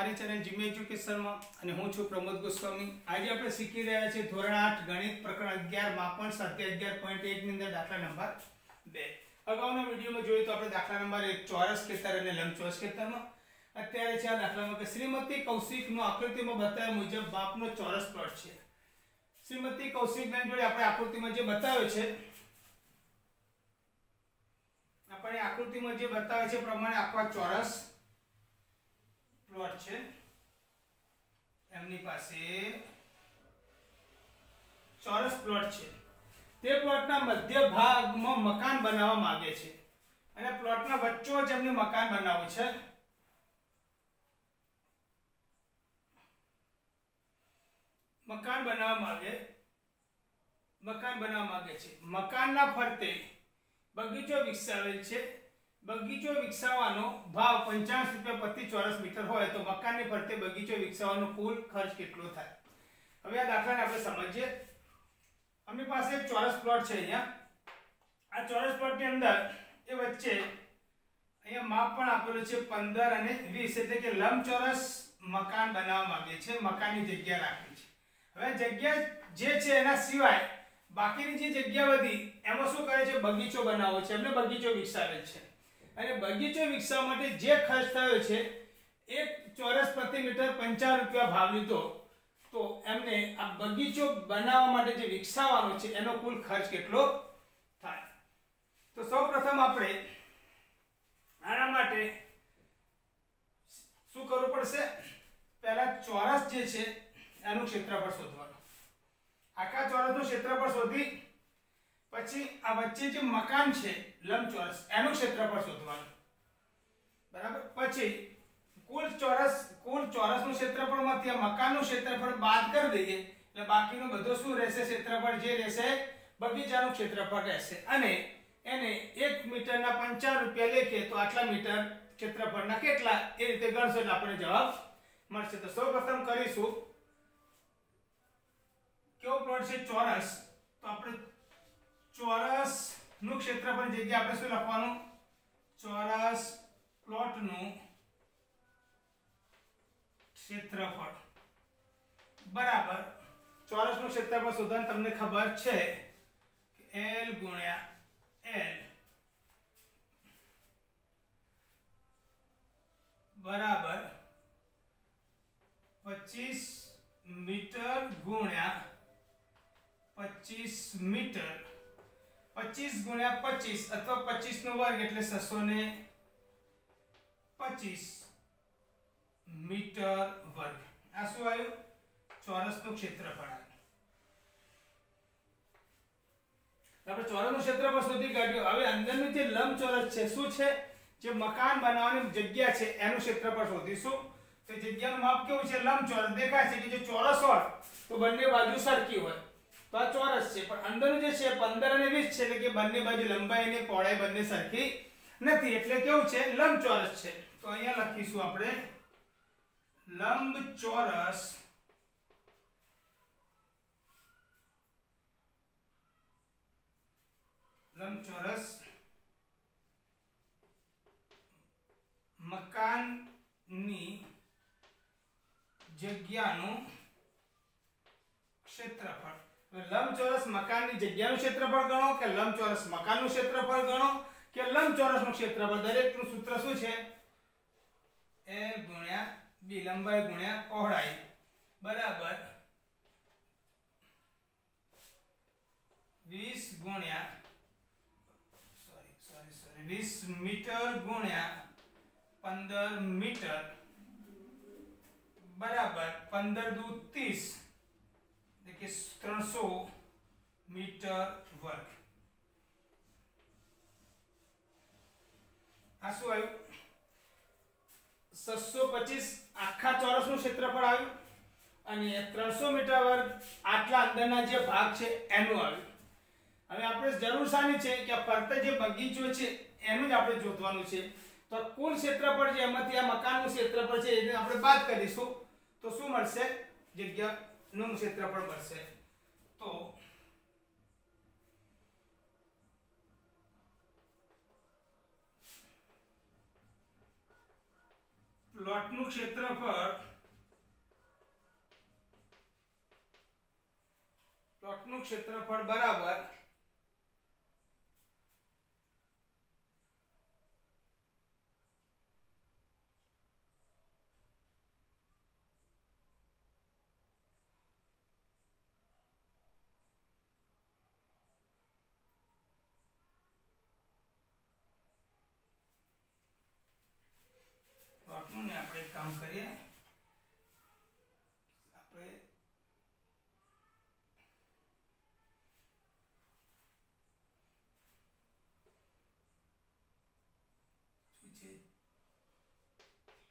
મારી channel Jimmy education માં અને હું છું પ્રમોદ ગોસ્વામી। આજે આપણે શીખી રહ્યા છીએ ધોરણ 8 ગણિત પ્રકરણ 11 માપન સ્વાધ્યાય 11.1 ની અંદર દાખલા નંબર 2। અગાઉના વિડિયોમાં જોયું તો આપણે દાખલા નંબર 1 ચોરસ ખેતર અને લંબચોરસ ખેતરમાં અત્યારે છે આ દાખલામાં કે શ્રીમતી કૌશિકનો આકૃતિમાં બતાવ્યા મુજબ માપનો ચોરસ પ્લોટ છે। શ્રીમતી કૌશિકબેન જોડે આપણે આકૃતિમાં જે બતાવ્યો છે આપણે આકૃતિમાં જે બતાવે છે પ્રમાણે આખો ચોરસ प्लॉट છે એમની પાસે ચોરસ પ્લોટ છે। તે પ્લોટના મધ્ય ભાગમાં મકાન બનાવવા માંગે છે અને પ્લોટના વચ્ચોવચ એમને મકાન બનાવવું છે। મકાન બનાવવા માંગે છે। મકાનના ફરતે બગીચો વિકસાવેલ છે। બગીચો વિકસાવવાનો ભાવ 50 રૂપિયા પ્રતિ ચોરસ મીટર હોય તો મકાનની ફરતે બગીચો વિકસાવવાનો કુલ ખર્ચ કેટલો થાય। હવે આ દાખલાને આપણે સમજીએ। આપણી પાસે એક ચોરસ પ્લોટ છે। અહીંયા આ ચોરસ પ્લોટની અંદર એ વચ્ચે અહીંયા માપ પણ આપેલું છે 15 અને 20 એટલે કે લંબચોરસ મકાન બનાવવા માંગે છે। મકાનની જગ્યા રાખી છે। હવે જગ્યા જે છે એના સિવાય બાકીની જે જગ્યા વધી એમાં શું કરે છે બગીચો બનાવવો છે। એમને બગીચો વિકસાવેલ છે અને બગીચો વિકસાવવા માટે જે ખર્ચ થયો છે એક ચોરસ પ્રતિ મીટર 50 રૂપિયા ભાવ લીધો તો એમને આ બગીચો બનાવવા માટે જે વિકસાવવાનો છે એનો કુલ ખર્ચ કેટલો થાય। તો સૌપ્રથમ આપણે આના માટે શું કરવું પડશે પહેલા ચોરસ જે છે એનું ક્ષેત્રફળ શોધવાનું। આખા ચોરસનું ક્ષેત્રફળ શોધી પછી આ વચ્ચે જે મકાન છે લંબચોરસ એનું ક્ષેત્રફળ શોધવાનું બરાબર। પછી કુલ ચોરસનું ક્ષેત્રફળમાંથી આ મકાનનું ક્ષેત્રફળ બાદ કરી દઈએ એટલે બાકીનું બધું શું રહેશે ક્ષેત્રફળ જે રહેશે બગીચાનું ક્ષેત્રફળ રહેશે અને એને 1 મીટરના 50 રૂપિયા લેખે તો આટલા મીટર ક્ષેત્રફળના કેટલા એ રીતે ગણશો એટલે આપણને જવાબ મળશે। તો સૌપ્રથમ કરીશું કેવો પ્લોટ છે ચોરસ તો આપણે ચોરસ નું ક્ષેત્રફળ જગ્યા આપણે શું લખવાનું ચોરસ પ્લોટ નું ક્ષેત્રફળ બરાબર ચોરસ નું ક્ષેત્રફળ શોધવાનું તમને ખબર છે કે L ગુણ્યા L બરાબર 25 મીટર ગુણ્યા 25 મીટર 25 ગુણ્યા 25 અથવા 25 નો વર્ગ એટલે 625 મીટર વર્ગ। આ શું આવ્યું ચોરસનું ક્ષેત્રફળ। આપણે ચોરસનું ક્ષેત્રફળ શોધી કાઢ્યું। હવે અંદરનું જે લંબચોરસ છે શું છે જે મકાન બનાવવાની જગ્યા છે એનું ક્ષેત્રફળ શોધીશું। તો જગ્યાનું માપ કેવું છે લંબચોરસ દેખાય છે કે જો ચોરસ હોય તો બંને બાજુ સરખી હોય તો આ ચોરસ છે પણ અંદરનું જે છે 15 અને 20 છે એટલે કે બંને બાજુ લંબાઈ અને પહોળાઈ બંને સરખી નથી એટલે કેવું છે લંબચોરસ છે। તો અહીંયા લખીશું આપણે લંબચોરસ મકાનની જગ્યાનું ક્ષેત્રફળ। લંબચોરસ મકાનની જગ્યાનું ક્ષેત્રફળ ગણો કે લંબચોરસ મકાનનું ક્ષેત્રફળ ગણો કે લંબચોરસનું ક્ષેત્રફળ દરેકનું સૂત્ર શું છે L ગુણ્યા b લંબાઈ ગુણ્યા પહોળાઈ બરાબર 20 ગુણ્યા 20 મીટર ગુણ્યા 15 મીટર બરાબર 15 દુ 30 એટલે કે 300 મીટર વર્ગ। આ શું આવ્યું 625 આખા ચોરસનું ક્ષેત્રફળ આવ્યું અને 300 મીટર વર્ગ આટલા અંદરના જે ભાગ છે એનું આવ્યું। હવે આપણે જરૂર શાની છે કે આ ફરતે જે બગીચો છે એનું જ આપણે શોધવાનું છે। તો કુલ ક્ષેત્રફળ જે એમાંથી આ મકાનનું ક્ષેત્રફળ છે એને આપણે બાદ કરીશું તો શું મળશે જગ્યાનું ક્ષેત્રફળ મળશે। તો પ્લોટનું ક્ષેત્રફળ બરાબર પ્લોટનું ને આપણે કામ કરીએ આપણે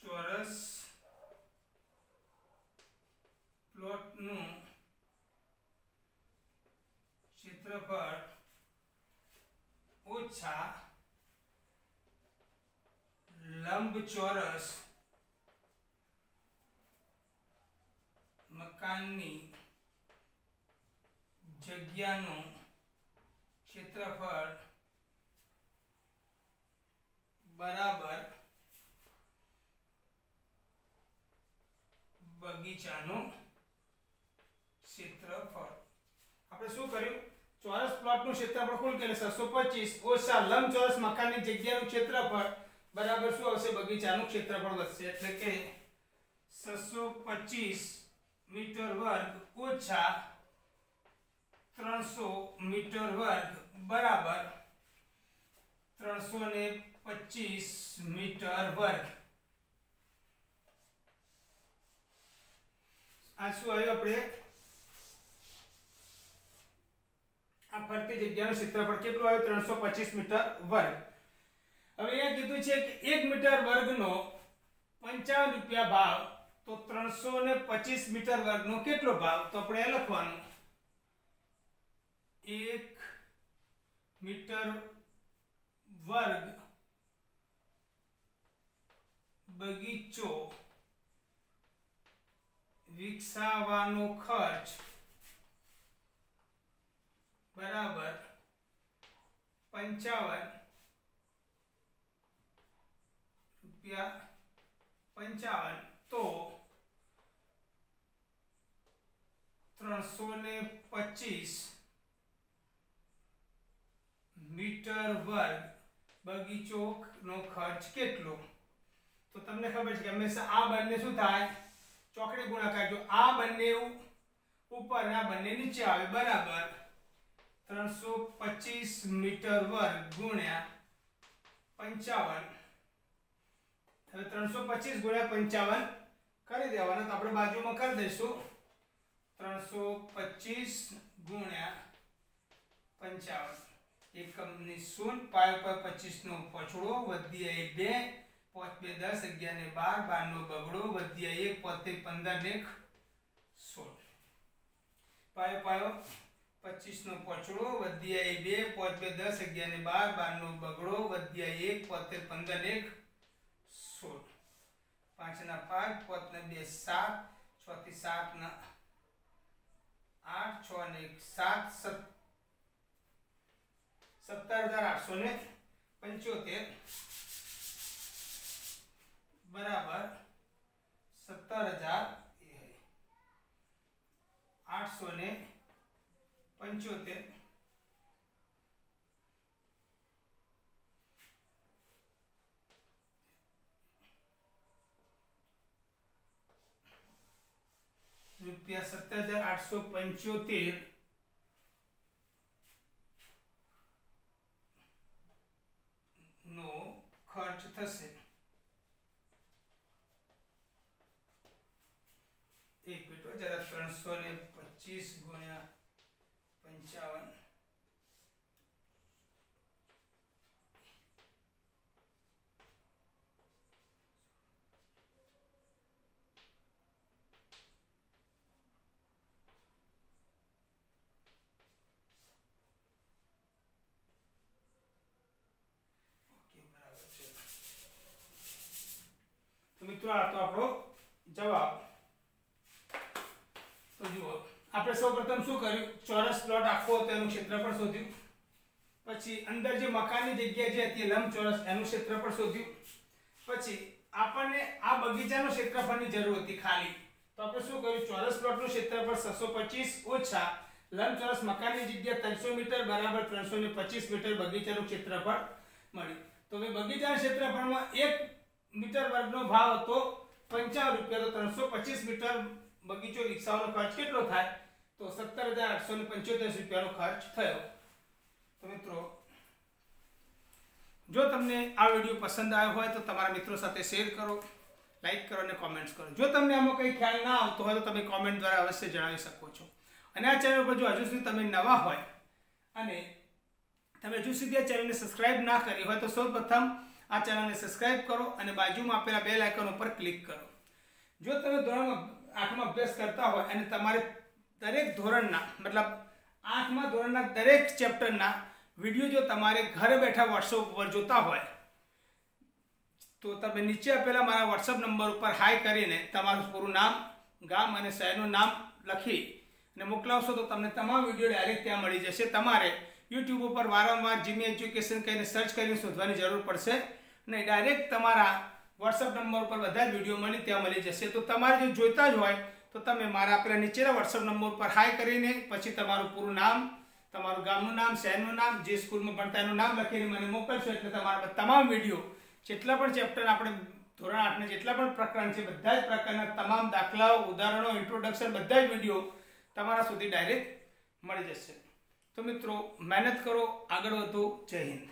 ચોરસ પ્લોટનું ક્ષેત્રફળ ઓછા લંબચોરસ મકાનની જગ્યાનું ક્ષેત્રફળ બરાબર બગીચાનું ક્ષેત્રફળ. આપણે શું કર્યું? ચોરસ પ્લોટનું ક્ષેત્રફળ કુલ કે 725 ઓછા લંબચોરસ મકાનની જગ્યાનું ક્ષેત્રફળ બરાબર શું આવશે? બગીચાનું ક્ષેત્રફળ વધશે. એટલે કે 625 મીટર વર્ગ ઓછા 300 મીટર વર્ગ બરાબર 325 મીટર વર્ગ. આ શું આવ્યું? આપણે આ ફરતી જગ્યાનું ક્ષેત્રફળ કેટલું આવ્યું? 325 મીટર વર્ગ. હવે અહીંયા કીધું છે કે 1 મીટર વર્ગનો 55 રૂપિયા ભાવ, તો 325 મીટર વર્ગનો કેટલો ભાવ? તો આપણે લખવાનું 1 મીટર વર્ગ બગીચો વિકસાવવાનો ખર્ચ બરાબર 55 રૂપિયા 55, તો 325 મીટર વર્ગ બગીચોનો ખર્ચ કેટલો? તો તમને ખબર છે કે હંમેશા આ બંને શું થાય? ચોકડી ગુણાકાર. જો આ બંને ઉપર અને આ બંને નીચે આવે બરાબર 325 મીટર વર્ગ ગુણ્યા 55. હવે 325 ગુણ્યા 55 કરી દેવાના, તો આપણે બાજુમાં કરી દઈશું 325 ગુણ્યા 55. એકમની શૂન્ય, પાય પર 25 નો પછડો, વધ્યા 2, 5 2 10, 11 ને 12, 12 નો બગડો, વધ્યા 1, 5 15 ને 16. પાયો પાયો 25 નો પછડો, વધ્યા 2, 5 2 10, 11 ને 12, 12 નો બગડો, વધ્યા 1, 5 15 ને 16. 5 ના 5, 5 ને 2 7, 6 થી 7 ના 8, 6 ને 7, 17,875 બરાબર 17,875. રૂપિયા 17,875 નો ખર્ચ થશે. એક મિનિટ જરા 325 ગુણ્યા 55 મિત્રો આ તો આપણો જવાબ. તો જુઓ આપણે સૌપ્રથમ શું કર્યું? ચોરસ પ્લોટ આખો હતો એનું ક્ષેત્રફળ શોધ્યું, પછી અંદર જે મકાનની જગ્યા જે હતી લંબચોરસ એનું ક્ષેત્રફળ શોધ્યું, પછી આપણને આ બગીચાનું ક્ષેત્રફળની જરૂર હતી ખાલી, તો આપણે શું કર્યું, ચોરસ પ્લોટનું ક્ષેત્રફળ 625 ઓછા લંબચોરસ મકાનની જગ્યા 300 મીટર બરાબર 325 મીટર બગીચાનું ક્ષેત્રફળ મળ્યું. તો હવે બગીચાના ક્ષેત્રફળમાં 1 મીટર વર્ગનો ભાવ હતો 55 રૂપિયા, તો 325 મીટર બગીચો વિકસાવવાનો ખર્ચ કેટલો થાય, તો 17,875 રૂપિયાનો ખર્ચ થયો. તો મિત્રો, જો તમને આ વિડીયો પસંદ આવ્યો હોય તો તમારા મિત્રો સાથે શેર કરો, લાઈક કરો અને કોમેન્ટ્સ કરો. જો તમને આમાં કંઈ ખ્યાલ ના આવતો હોય તો તમે કોમેન્ટ દ્વારા અવશ્ય જણાવી શકો છો. અને આ ચેનલ પર જો હજુ સુધી તમે નવા હોય અને તમે હજુ સુધી આ ચેનલને સબસ્ક્રાઇબ ના કરી હોય તો સૌપ્રથમ આ ચેનલને સબસ્ક્રાઇબ કરો અને બાજુમાં આપેલા બેલ આઇકન ઉપર ક્લિક કરો. જો તમે ધોરણ 8માં અભ્યાસ કરતા હોય અને તમારે દરેક ધોરણના મતલબ 8મા ધોરણના દરેક ચેપ્ટરના વિડીયો જો તમારે ઘરે બેઠા WhatsApp ઉપર જોતા હોય તો તમે નીચે આપેલા મારા WhatsApp નંબર ઉપર હાઈ કરીને તમારું પૂરું નામ, ગામ અને શહેરનું નામ લખી અને મોકલાવશો તો તમને તમામ વિડીયો ડાયરેક્ટ ત્યાં મળી જશે. તમારે YouTube ઉપર વારંવાર જીમી એજ્યુકેશન કહીને સર્ચ કરીને શોધવાની જરૂર પડશે નહીં, ડાયરેક્ટ તમારા WhatsApp નંબર ઉપર બધા જ વિડીયો ત્યાં મળી જશે. તો તમારે જો જોઈતા જ હોય તો તમે મારા આપેલા નીચેના WhatsApp નંબર ઉપર હાઈ કરીને પછી તમારું પૂરું નામ, તમારું ગામનું નામ, શહેરનું નામ, જે સ્કૂલમાં ભણતા એનું નામ લખીને મને મોકલશો એટલે તમારા તમામ વિડીયો જેટલા પણ ચેપ્ટર આપણે ધોરણ 8ના જેટલા પણ પ્રકરણ છે બધા જ પ્રકારના તમામ દાખલાઓ, ઉદાહરણો, ઇન્ટ્રોડક્શન બધા જ વિડીયો તમારા સુધી ડાયરેક્ટ મળી જશે. તો મિત્રો, મહેનત કરો, આગળ વધો. જય હિન્દ.